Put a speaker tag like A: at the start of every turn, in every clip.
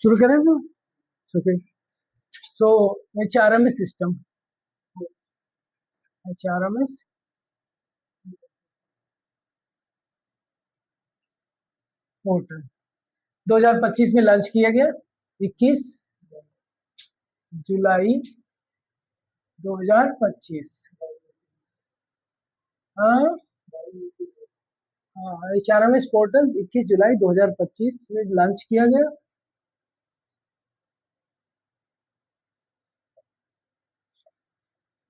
A: शुरू करें तो ओके। तो HRMS सिस्टम, HRMS पोर्टल 2025 में लॉन्च किया गया, 21 जुलाई 2025। हाँ हाँ, HRMS पोर्टल 21 जुलाई 2025 में लॉन्च किया गया।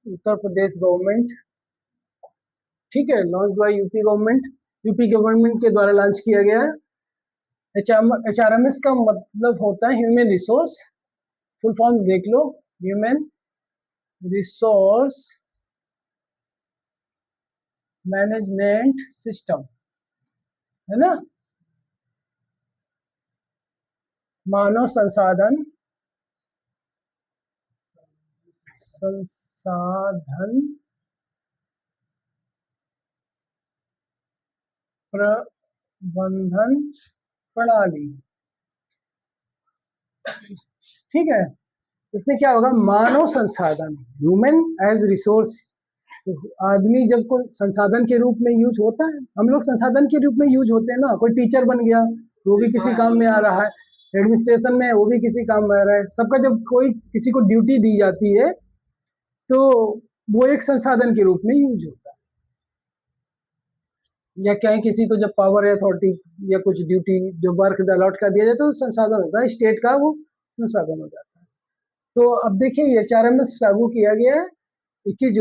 A: उत्तर प्रदेश गवर्नमेंट, ठीक है, launch by UP government, UP government के द्वारा लॉन्च किया गया है। HRMS का मतलब होता है ह्यूमन रिसोर्स, फुल फॉर्म देख लो, ह्यूमन रिसोर्स मैनेजमेंट सिस्टम, है ना। मानव संसाधन प्रबंधन प्रणाली, ठीक है। इसमें क्या होगा, मानव संसाधन, ह्यूमन एज रिसोर्स। आदमी जब कोई संसाधन के रूप में यूज होता है, हम लोग संसाधन के रूप में यूज होते हैं ना। कोई टीचर बन गया, वो भी किसी काम में आ रहा है, एडमिनिस्ट्रेशन में वो भी किसी काम में आ रहा है। सबका जब कोई किसी को ड्यूटी दी जाती है तो वो एक संसाधन के रूप में यूज होता है। या कहीं किसी को जब पावर अथॉरिटी या कुछ ड्यूटी जो वर्क अलॉट कर दिया जाए तो संसाधन होता है, स्टेट का वो संसाधन हो जाता है। तो अब देखिए HRMS लागू किया गया है 21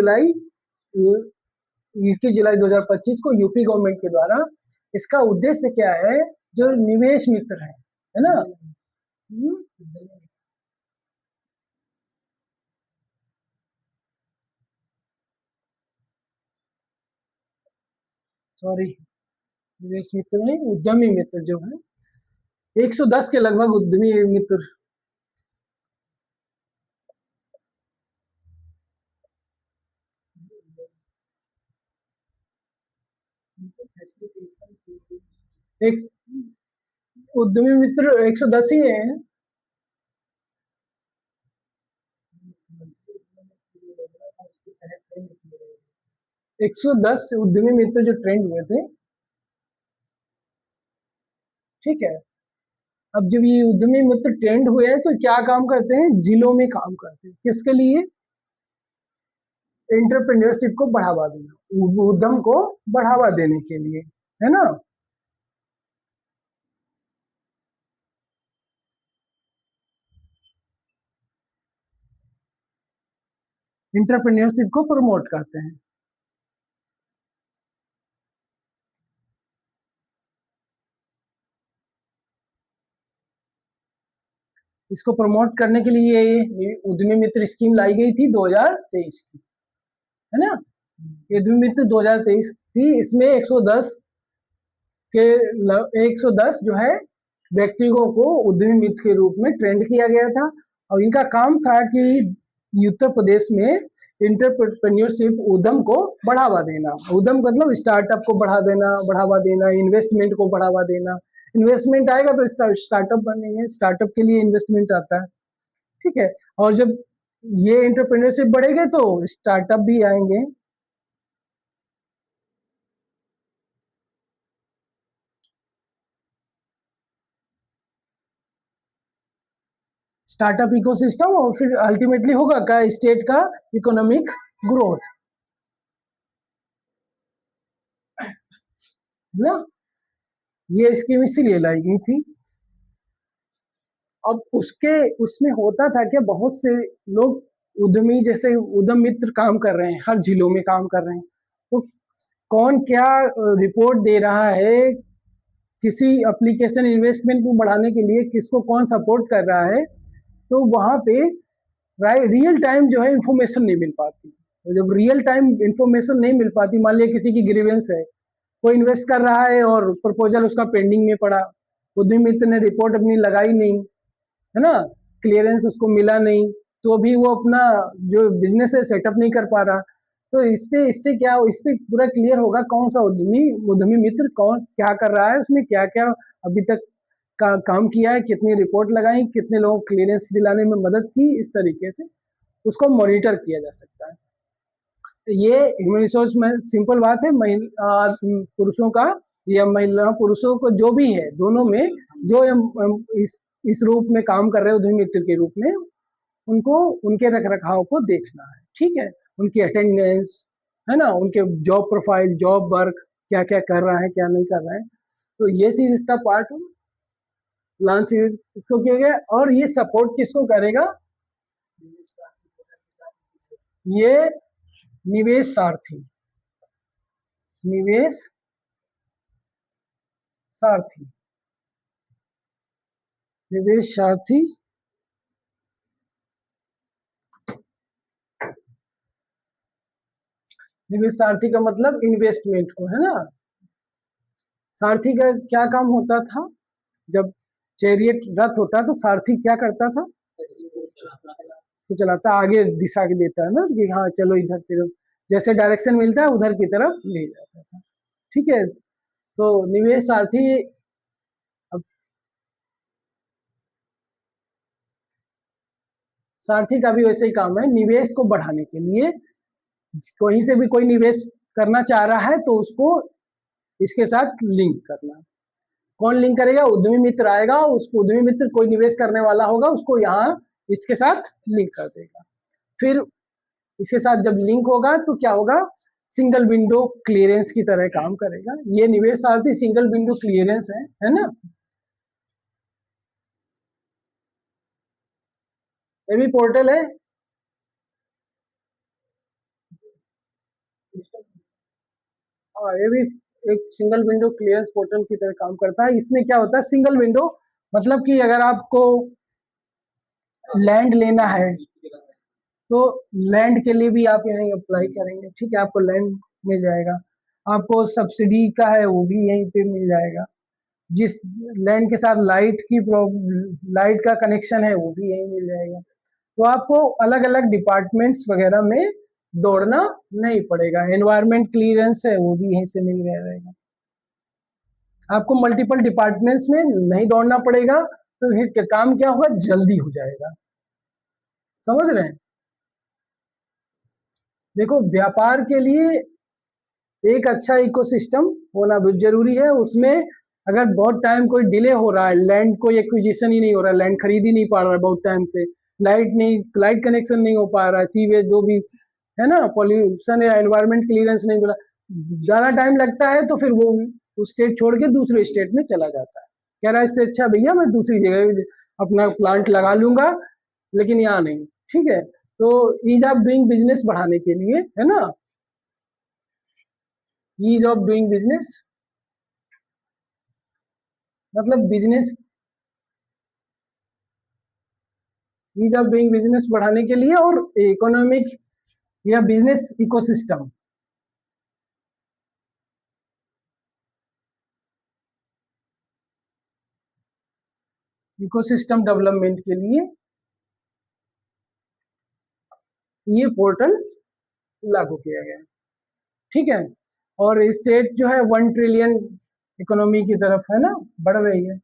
A: जुलाई 2025 को यूपी गवर्नमेंट के द्वारा। इसका उद्देश्य क्या है, जो निवेश मित्र है ना। सॉरी, निवेश मित्र नहीं, उद्यमी मित्र जो है 110 के लगभग उद्यमी मित्र। एक उद्यमी मित्र 110 ही है। 110 उद्यमी मित्र जो ट्रेंड हुए थे, ठीक है। अब जब ये उद्यमी मित्र ट्रेंड हुए हैं तो क्या काम करते हैं, जिलों में काम करते हैं। किसके लिए, एंटरप्रेन्योरशिप को बढ़ावा देना, उद्यम को बढ़ावा देने के लिए, है ना। एंटरप्रेन्योरशिप को प्रमोट करते हैं। इसको प्रमोट करने के लिए ये उद्यमी मित्र स्कीम लाई गई थी 2023 की, है ना। उद्यमी मित्र 2023 थी। इसमें 110 के 110 जो है व्यक्तियों को उद्यमी मित्र के रूप में ट्रेंड किया गया था। और इनका काम था कि उत्तर प्रदेश में एंटरप्रेन्योरशिप, उद्यम को बढ़ावा देना। उद्यम मतलब स्टार्टअप को बढ़ावा देना, इन्वेस्टमेंट को बढ़ावा देना। इन्वेस्टमेंट आएगा तो स्टार्टअप बनेंगे, स्टार्टअप के लिए इन्वेस्टमेंट आता है, ठीक है। और जब ये एंटरप्रेन्योरशिप बढ़ेगा तो स्टार्टअप भी आएंगे। स्टार्टअप इकोसिस्टम, और फिर अल्टीमेटली होगा क्या, स्टेट का इकोनॉमिक ग्रोथ, ना। ये स्कीम इसीलिए लाई गई थी। अब उसमें होता था कि बहुत से लोग उद्यमी, जैसे उद्यम मित्र काम कर रहे हैं, हर जिलों में काम कर रहे हैं, तो कौन क्या रिपोर्ट दे रहा है, किसी एप्लीकेशन इन्वेस्टमेंट को बढ़ाने के लिए किसको कौन सपोर्ट कर रहा है, तो वहां पे रियल टाइम जो है इंफॉर्मेशन नहीं मिल पाती। तो जब रियल टाइम इंफॉर्मेशन नहीं मिल पाती, मान लिया किसी की ग्रीवेंस है, कोई इन्वेस्ट कर रहा है और प्रपोजल उसका पेंडिंग में पड़ा, उद्यमी मित्र ने रिपोर्ट अपनी लगाई नहीं, है ना, क्लियरेंस उसको मिला नहीं, तो अभी वो अपना जो बिजनेस है सेटअप नहीं कर पा रहा। तो इससे क्या, इस पे पूरा क्लियर होगा कौन सा उद्यमी उद्यमी मित्र कौन क्या कर रहा है, उसने क्या क्या अभी तक काम किया है, कितनी रिपोर्ट लगाई, कितने लोगों को क्लियरेंस दिलाने में मदद की, इस तरीके से उसको मॉनिटर किया जा सकता है। ये ह्यूमन रिसोर्स में सिंपल बात है, पुरुषों का या महिला पुरुषों को जो भी है, दोनों में जो इस रूप में काम कर रहे हैं उद्यमी मित्र के रूप में, उनको उनके रख रखाव को देखना है, ठीक है, उनकी अटेंडेंस है ना, उनके जॉब प्रोफाइल, जॉब वर्क क्या क्या कर रहा है, क्या नहीं कर रहा है, तो ये चीज इसका पार्ट लॉन्च इसको किया गया। और ये सपोर्ट किसको करेगा, ये निवेश सारथी, निवेश सारथी, निवेश सारथी निवेश सारथी का मतलब इन्वेस्टमेंट को, है ना। सारथी का क्या काम होता था, जब चैरियट रथ होता है तो सारथी क्या करता था, तो चलाता, आगे दिशा के देता है ना कि हाँ चलो इधर तरफ, जैसे डायरेक्शन मिलता है उधर की तरफ ले जाता था, ठीक है। तो निवेश सारथी, अब सारथी का भी वैसे ही काम है, निवेश को बढ़ाने के लिए कहीं से भी कोई निवेश करना चाह रहा है तो उसको इसके साथ लिंक करना। कौन लिंक करेगा, उद्यमी मित्र आएगा, उसको उद्यमी मित्र कोई निवेश करने वाला होगा उसको यहाँ इसके साथ लिंक कर देगा। फिर इसके साथ जब लिंक होगा तो क्या होगा, सिंगल विंडो क्लियरेंस की तरह काम करेगा। ये निवेश सारथी सिंगल विंडो क्लियरेंस है ना। ये भी पोर्टल है, हाँ ये भी एक सिंगल विंडो क्लियरेंस पोर्टल की तरह काम करता है। इसमें क्या होता है, सिंगल विंडो मतलब कि अगर आपको लैंड लेना है तो लैंड के लिए भी आप यहाँ अप्लाई करेंगे, ठीक है, आपको लैंड मिल जाएगा। आपको सब्सिडी का है वो भी यहीं पे मिल जाएगा। जिस लैंड के साथ लाइट का कनेक्शन है वो भी यहीं मिल जाएगा। तो आपको अलग अलग डिपार्टमेंट्स वगैरह में दौड़ना नहीं पड़ेगा। एनवायरमेंट क्लियरेंस है वो भी यहीं से मिल रहेगा। आपको मल्टीपल डिपार्टमेंट्स में नहीं दौड़ना पड़ेगा, तो फिर काम क्या होगा, जल्दी हो जाएगा। समझ रहे हैं। देखो व्यापार के लिए एक अच्छा इकोसिस्टम होना बहुत जरूरी है। उसमें अगर बहुत टाइम कोई डिले हो रहा है, लैंड कोई एक्विजिशन ही नहीं हो रहा है, लैंड खरीद ही नहीं पा रहा है बहुत टाइम से, लाइट कनेक्शन नहीं हो पा रहा है, सीवेज जो भी है ना, पॉल्यूशन या एनवायरमेंट क्लियरेंस नहीं मिला, ज्यादा टाइम लगता है, तो फिर वो उस स्टेट छोड़ के दूसरे स्टेट में चला जाता है। कह रहा है इससे अच्छा भैया मैं दूसरी जगह अपना प्लांट लगा लूंगा, लेकिन यहाँ नहीं, ठीक है। तो ईज ऑफ डूइंग बिजनेस बढ़ाने के लिए, है ना, ईज ऑफ डूइंग बिजनेस मतलब business, ease of doing business बढ़ाने के लिए, और इकोनॉमिक या बिजनेस इकोसिस्टम, इकोसिस्टम डेवलपमेंट के लिए ये पोर्टल लागू किया गया है, ठीक है। और स्टेट जो है 1 ट्रिलियन इकोनॉमी की तरफ, है ना, बढ़ रही है।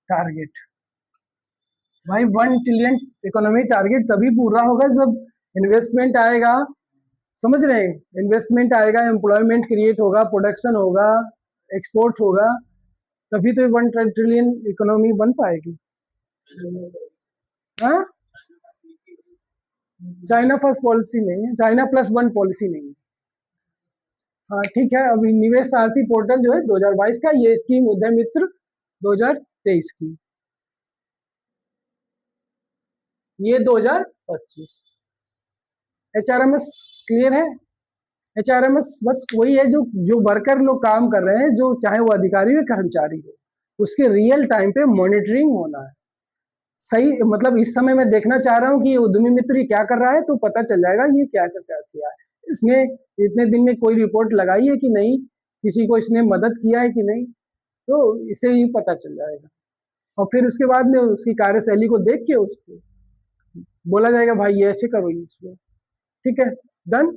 A: टारगेट भाई 1 ट्रिलियन इकोनॉमी टारगेट तभी पूरा होगा जब इन्वेस्टमेंट आएगा, समझ रहे हैं, इन्वेस्टमेंट आएगा, एम्प्लॉयमेंट क्रिएट होगा, प्रोडक्शन होगा, एक्सपोर्ट होगा, तभी तो 1 ट्रिलियन इकोनॉमी बन पाएगी। हाँ, चाइना फर्स्ट पॉलिसी नहीं है, चाइना प्लस वन पॉलिसी नहीं है। हाँ ठीक है, अभी निवेश सारथी पोर्टल जो है 2022 का, ये स्कीम उद्यम मित्र 2023 की, ये 2025। HRMS क्लियर है। HRMS बस वही है जो जो वर्कर लोग काम कर रहे हैं, जो चाहे वो अधिकारी हो कर्मचारी हो, उसके रियल टाइम पे मॉनिटरिंग होना है। सही मतलब इस समय मैं देखना चाह रहा हूँ कि उद्यमी मित्र क्या कर रहा है, तो पता चल जाएगा ये क्या क्या किया है, इसने इतने दिन में कोई रिपोर्ट लगाई है कि नहीं, किसी को इसने मदद किया है कि नहीं, तो इससे ही पता चल जाएगा। और फिर उसके बाद में उसकी कार्यशैली को देख के उसको बोला जाएगा भाई ये ऐसे करो इसको, ठीक है, डन।